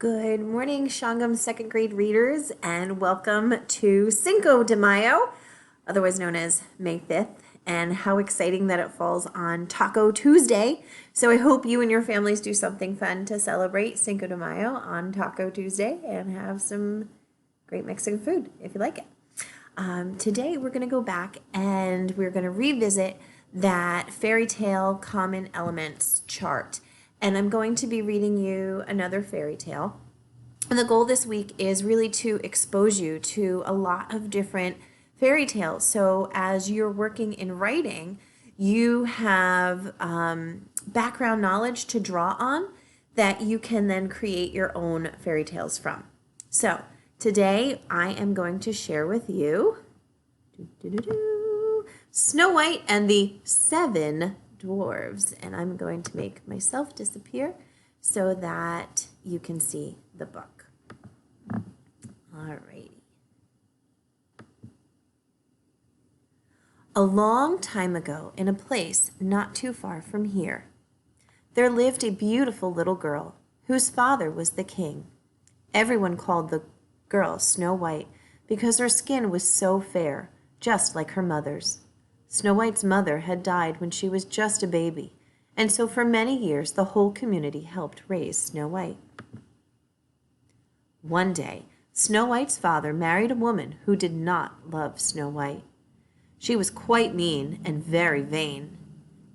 Good morning, Shangam second grade readers, and welcome to Cinco de Mayo, otherwise known as May 5th, and how exciting that it falls on Taco Tuesday. So I hope you and your families do something fun to celebrate Cinco de Mayo on Taco Tuesday and have some great Mexican food if you like it. Today we're going to go back and we're going to revisit that fairy tale common elements chart. And I'm going to be reading you another fairy tale. And the goal this week is really to expose you to a lot of different fairy tales. So as you're working in writing, you have background knowledge to draw on that you can then create your own fairy tales from. So today I am going to share with you Snow White and the Seven Dwarves, and I'm going to make myself disappear so that you can see the book. Alrighty. A long time ago, in a place not too far from here, there lived a beautiful little girl whose father was the king. Everyone called the girl Snow White because her skin was so fair, just like her mother's. Snow White's mother had died when she was just a baby, and so for many years the whole community helped raise Snow White. One day, Snow White's father married a woman who did not love Snow White. She was quite mean and very vain.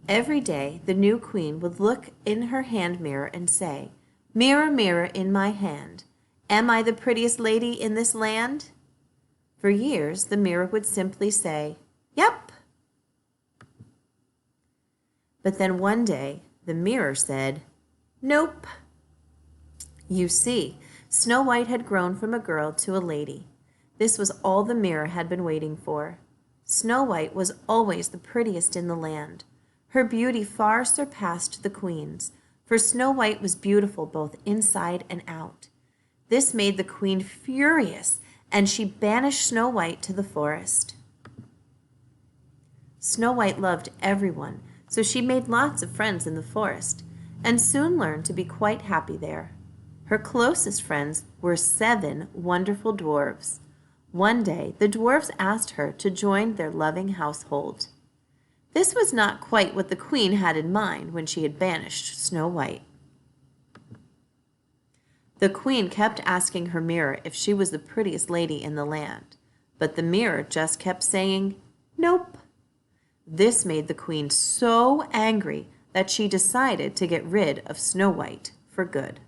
Every day, the new queen would look in her hand mirror and say, "Mirror, mirror in my hand, am I the prettiest lady in this land?" For years, the mirror would simply say, "Yep." But then one day, the mirror said, "Nope." You see, Snow White had grown from a girl to a lady. This was all the mirror had been waiting for. Snow White was always the prettiest in the land. Her beauty far surpassed the queen's, for Snow White was beautiful both inside and out. This made the queen furious, and she banished Snow White to the forest. Snow White loved everyone, so she made lots of friends in the forest, and soon learned to be quite happy there. Her closest friends were 7 wonderful dwarves. One day, the dwarves asked her to join their loving household. This was not quite what the queen had in mind when she had banished Snow White. The queen kept asking her mirror if she was the prettiest lady in the land, but the mirror just kept saying, "Nope." This made the queen so angry that she decided to get rid of Snow White for good.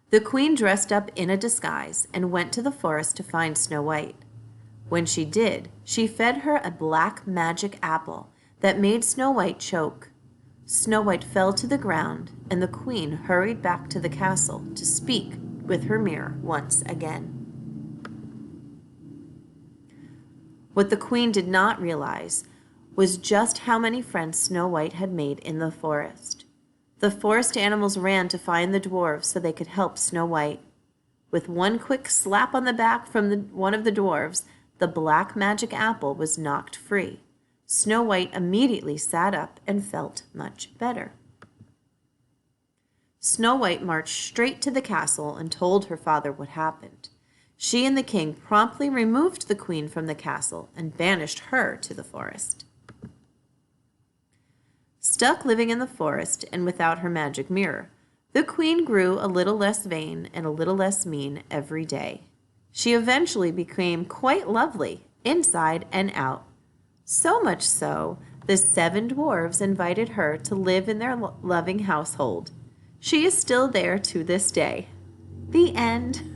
The queen dressed up in a disguise and went to the forest to find Snow White. When she did, she fed her a black magic apple that made Snow White choke. Snow White fell to the ground, and the queen hurried back to the castle to speak with her mirror once again. What the queen did not realize was just how many friends Snow White had made in the forest. The forest animals ran to find the dwarves so they could help Snow White. With one quick slap on the back from one of the dwarves, the black magic apple was knocked free. Snow White immediately sat up and felt much better. Snow White marched straight to the castle and told her father what happened. She and the king promptly removed the queen from the castle and banished her to the forest. Stuck living in the forest and without her magic mirror, the queen grew a little less vain and a little less mean every day. She eventually became quite lovely, inside and out. So much so, the 7 dwarves invited her to live in their loving household. She is still there to this day. The end.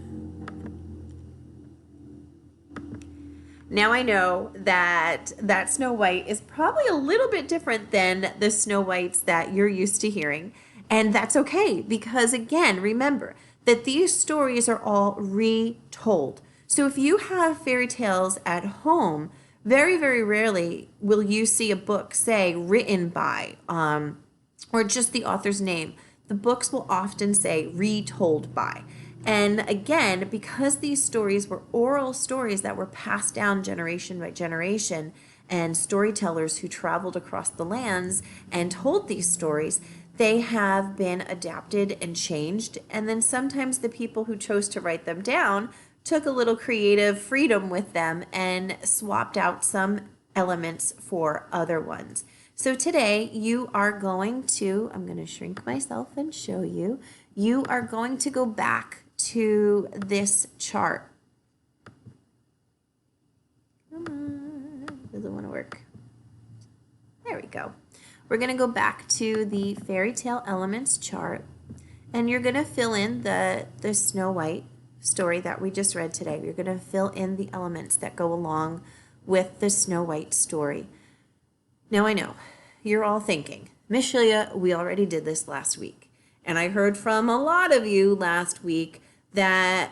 Now I know that Snow White is probably a little bit different than the Snow Whites that you're used to hearing. And that's okay, because again, remember that these stories are all retold. So if you have fairy tales at home, very, very rarely will you see a book say written by or just the author's name. The books will often say retold by. And again, because these stories were oral stories that were passed down generation by generation, and storytellers who traveled across the lands and told these stories, they have been adapted and changed. And then sometimes the people who chose to write them down took a little creative freedom with them and swapped out some elements for other ones. So today you are going to, I'm going to shrink myself and show you, you are going to go back to this chart. Come on, doesn't want to work. There we go. We're going to go back to the fairy tale elements chart, and you're going to fill in the Snow White story that we just read today. You're going to fill in the elements that go along with the Snow White story. Now I know you're all thinking, Miss Shelia, we already did this last week. And I heard from a lot of you last week that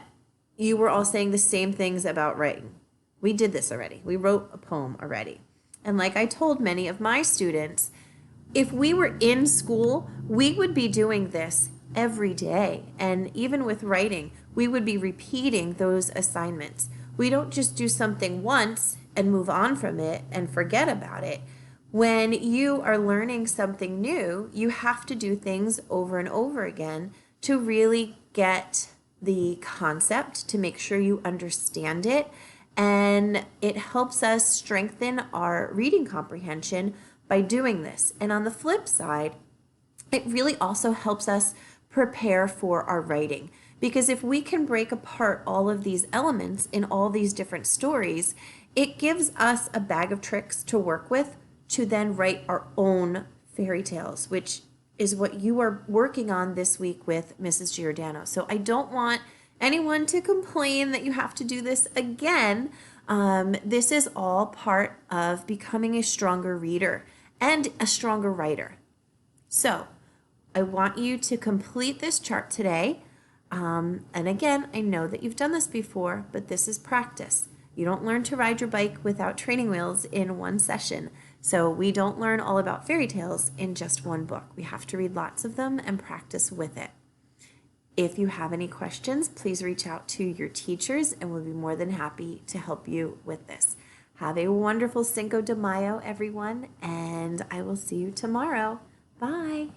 you were all saying the same things about writing. We did this already. We wrote a poem already. And like I told many of my students, if we were in school, we would be doing this every day. And even with writing, we would be repeating those assignments. We don't just do something once and move on from it and forget about it. When you are learning something new, you have to do things over and over again to really get the concept, to make sure you understand it. And it helps us strengthen our reading comprehension by doing this. And on the flip side, it really also helps us prepare for our writing. Because if we can break apart all of these elements in all these different stories, it gives us a bag of tricks to work with to then write our own fairy tales, which is what you are working on this week with Mrs. Giordano. So I don't want anyone to complain that you have to do this again. This is all part of becoming a stronger reader and a stronger writer. So I want you to complete this chart today. And again, I know that you've done this before, but this is practice. You don't learn to ride your bike without training wheels in one session. So we don't learn all about fairy tales in just one book. We have to read lots of them and practice with it. If you have any questions, please reach out to your teachers and we'll be more than happy to help you with this. Have a wonderful Cinco de Mayo, everyone, and I will see you tomorrow. Bye.